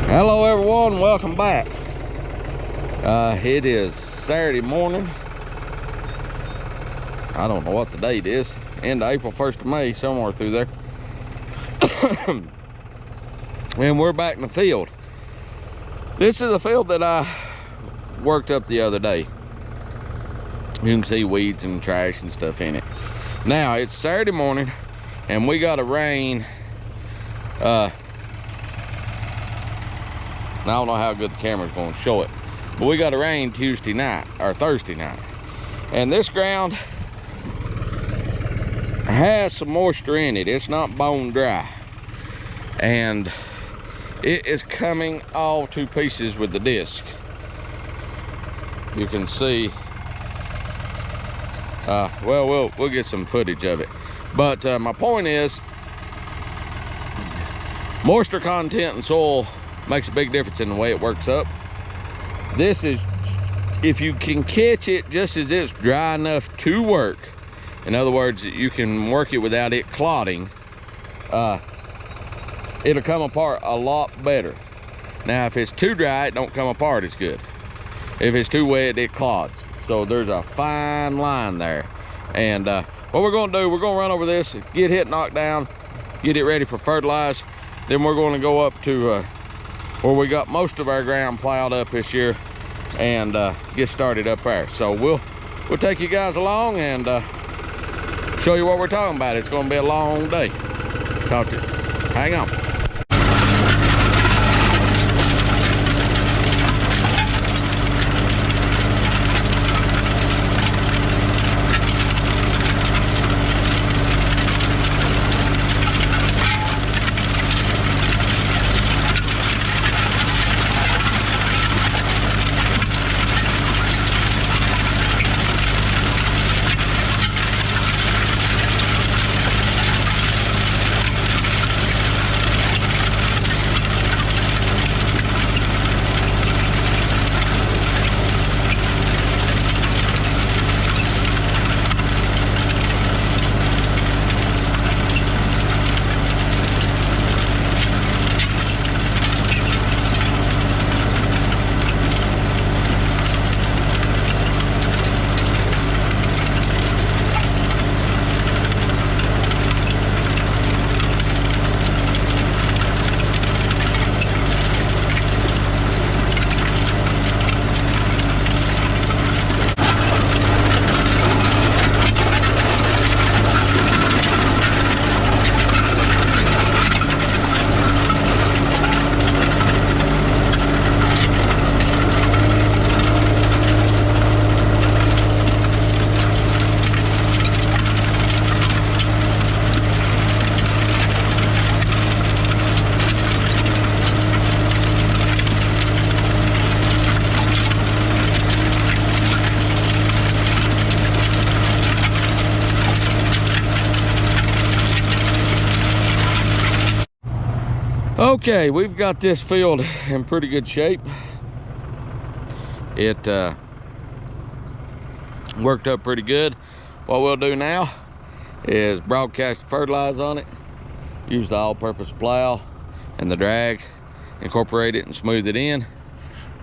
Hello everyone, welcome back. It is Saturday morning. I don't know what the date is. End of April, 1st of May, somewhere through there. And we're back in the field. This is a field that I worked up the other day. You can see weeds and trash and stuff in it. Now it's Saturday morning and we got a rain. I don't know how good the camera's going to show it, but we got a rain Tuesday night or Thursday night, and this ground has some moisture in it. It's not bone dry, and it is coming all to pieces with the disc. You can see. Well, we'll get some footage of it, but my point is, moisture content in soil makes a big difference in the way it works up. This is, if you can catch it just as it's dry enough to work, in other words, you can work it without it clotting, it'll come apart a lot better. Now if it's too dry, it don't come apart as good. If it's too wet, it clots. So there's a fine line there. And what we're gonna do, we're gonna run over this, get it knocked down, get it ready for fertilize. Then we're gonna go up to where we got most of our ground plowed up this year and get started up there. So we'll take you guys along and show you what we're talking about. It's gonna be a long day. Talk to you. Hang on. Okay, we've got this field in pretty good shape. It worked up pretty good. What we'll do now is broadcast fertilize on it, use the all-purpose plow and the drag, incorporate it and smooth it in,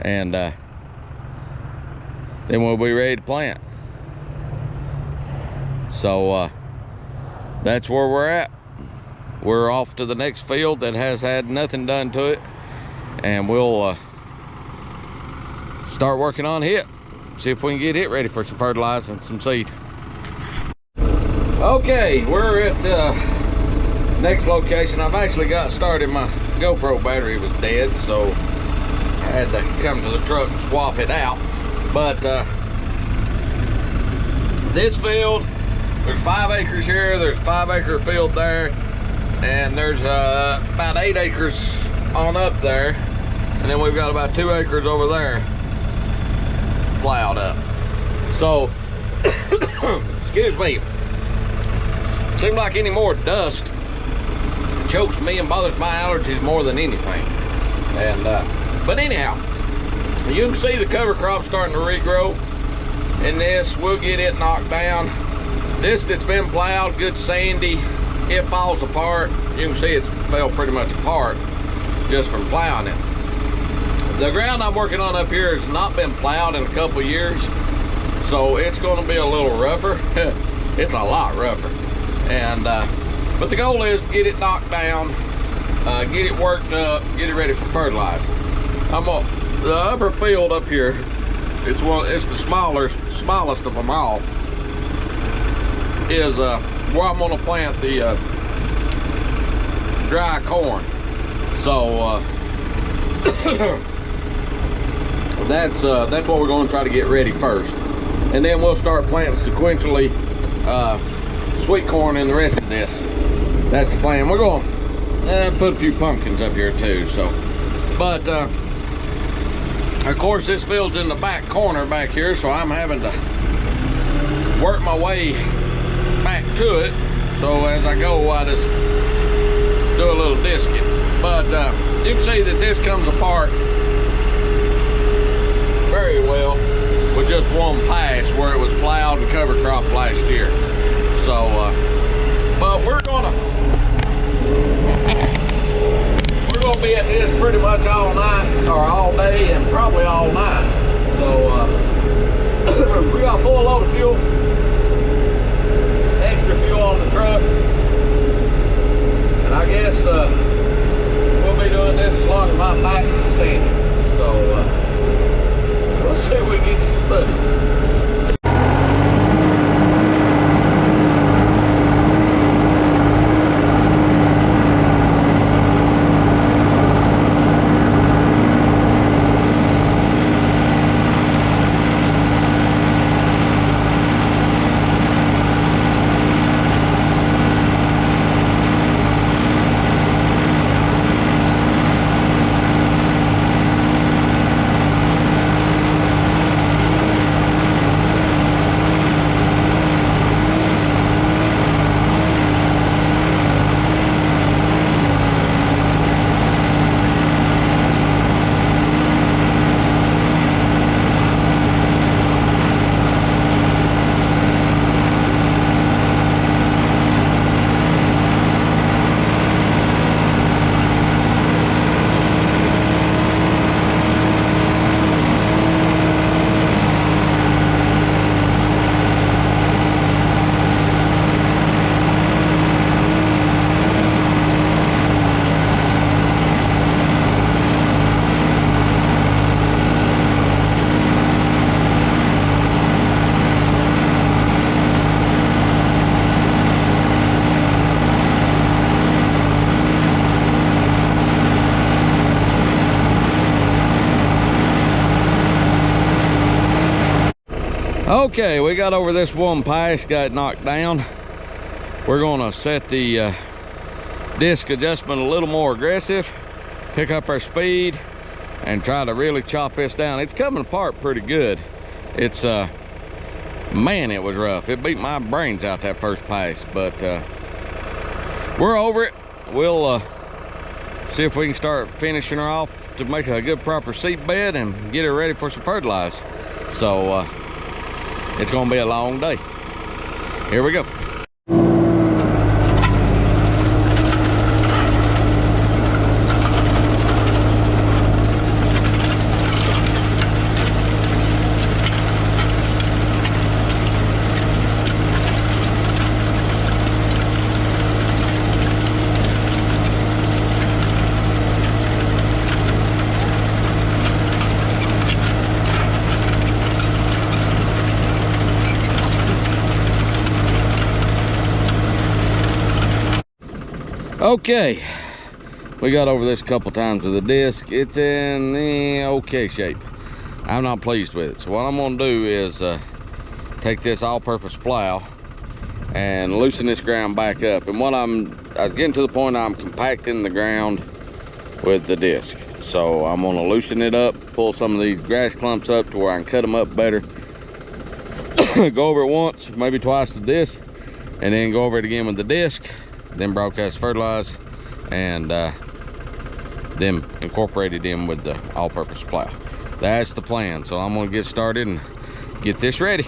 and then we'll be ready to plant. So that's where we're at. We're off to the next field that has had nothing done to it, and we'll start working on it. See if we can get it ready for some fertilizer and some seed. Okay, we're at the next location. I've actually got started. My GoPro battery was dead, so I had to come to the truck and swap it out. But this field, there's 5 acres here, there's a 5-acre field there, and there's about 8 acres on up there, and then we've got about 2 acres over there plowed up. So excuse me, seems like any more dust chokes me and bothers my allergies more than anything. And but anyhow, you can see the cover crop starting to regrow in this. We'll get it knocked down. This that's been plowed, good sandy, it falls apart. You can see it's fell pretty much apart just from plowing it. The ground I'm working on up here has not been plowed in a couple years, so it's going to be a little rougher. It's a lot rougher, and but the goal is to get it knocked down, get it worked up, get it ready for fertilize. The upper field up here, it's the smallest of them all, is where I'm going to plant the dry corn. So that's what we're going to try to get ready first, and then we'll start planting sequentially sweet corn in the rest of this. That's the plan. We're going to put a few pumpkins up here too. So, but of course this field's in the back corner back here, so I'm having to work my way back to it. So as I go, I just do a little disking. But you can see that this comes apart very well with just one pass where it was plowed and cover cropped last year. So but we're gonna be at this pretty much all night, or all day, and probably all night. So we got a full load of fuel, extra fuel on the truck, and I guess we'll be doing this as long as my back can stand it. So we'll see if we can get you some footage. Okay, we got over this one pass, got it knocked down. We're gonna set the disc adjustment a little more aggressive, pick up our speed, and try to really chop this down. It's coming apart pretty good. It's man, it was rough. It beat my brains out that first pass, but we're over it. We'll see if we can start finishing her off to make a good proper seed bed and get her ready for some fertilizer. So it's gonna be a long day. Here we go. Okay, we got over this a couple times with the disc. It's in the okay shape. I'm not pleased with it. So what I'm gonna do is take this all-purpose plow and loosen this ground back up. And I was getting to the point I'm compacting the ground with the disc. So I'm gonna loosen it up, pull some of these grass clumps up to where I can cut them up better. Go over it once, maybe twice with this, and then go over it again with the disc. Then broadcast fertilize, and then incorporate it in with the all-purpose plow. That's the plan. So I'm gonna get started and get this ready.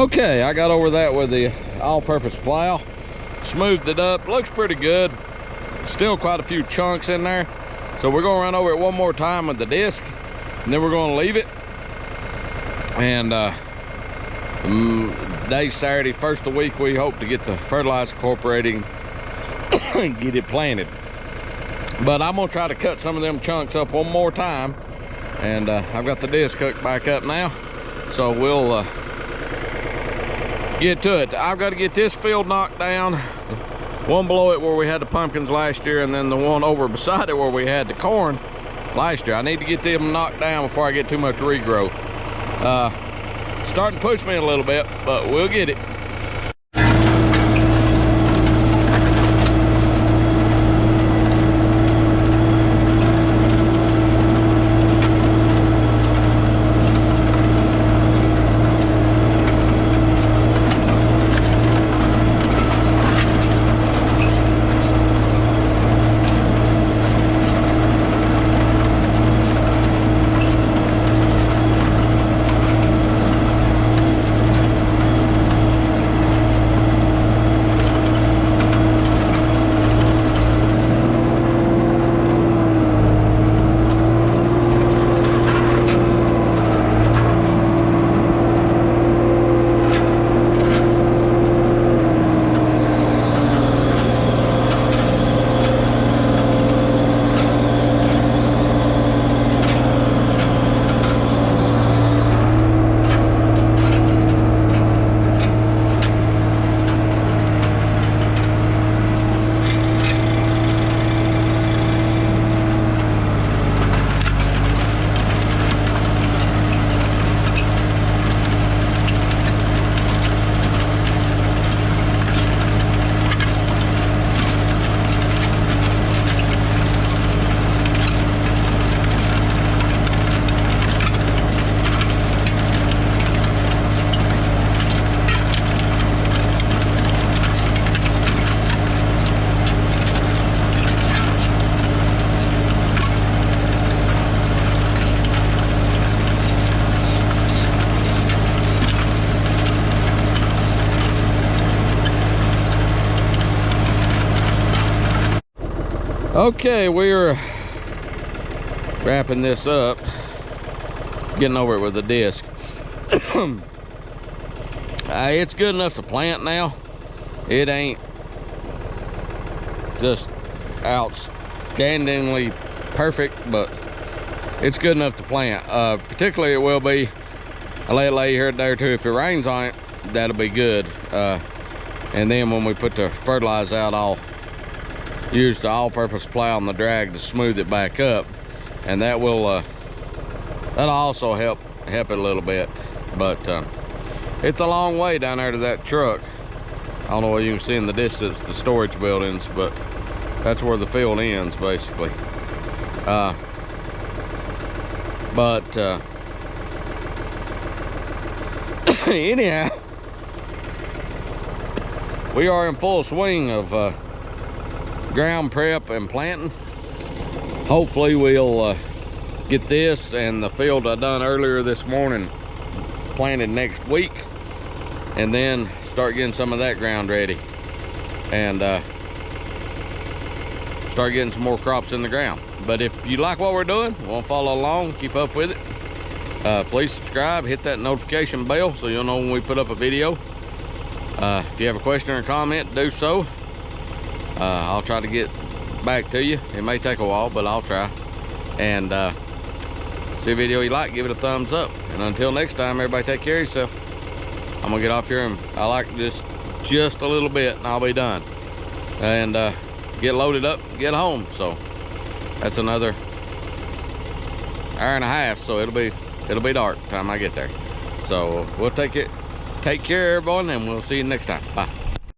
Okay, I got over that with the all-purpose plow, smoothed it up, looks pretty good. Still quite a few chunks in there, so we're gonna run over it one more time with the disc, and then we're gonna leave it. And day Saturday, first of the week, we hope to get the fertilizer incorporating and get it planted. But I'm gonna try to cut some of them chunks up one more time, and I've got the disc hooked back up now, so we'll get to it. I've got to get this field knocked down, one below it where we had the pumpkins last year, and then the one over beside it where we had the corn last year. I need to get them knocked down before I get too much regrowth. Starting to push me a little bit, but we'll get it. Okay, we're wrapping this up, getting over it with the disc. It's good enough to plant now. It ain't just outstandingly perfect, but it's good enough to plant. Particularly it will be, I let it lay here a day or two. If it rains on it, that'll be good. And then when we put the fertilizer out, I'll use the all-purpose plow and the drag to smooth it back up, and that will that'll also help it a little bit. But it's a long way down there to that truck. I don't know what you can see in the distance, the storage buildings, but that's where the field ends basically. Anyhow, we are in full swing of ground prep and planting. Hopefully we'll get this and the field I done earlier this morning planted next week, and then start getting some of that ground ready, and start getting some more crops in the ground. But if you like what we're doing, want to follow along, keep up with it, please subscribe, hit that notification bell so you'll know when we put up a video. If you have a question or comment, do so. I'll try to get back to you. It may take a while, but I'll try. And see a video you like, give it a thumbs up. And until next time, everybody take care of yourself. I'm gonna get off here, and I like this just a little bit and I'll be done. And get loaded up, get home. So that's another hour and a half, so it'll be dark time I get there. So we'll take care everyone, and we'll see you next time. Bye.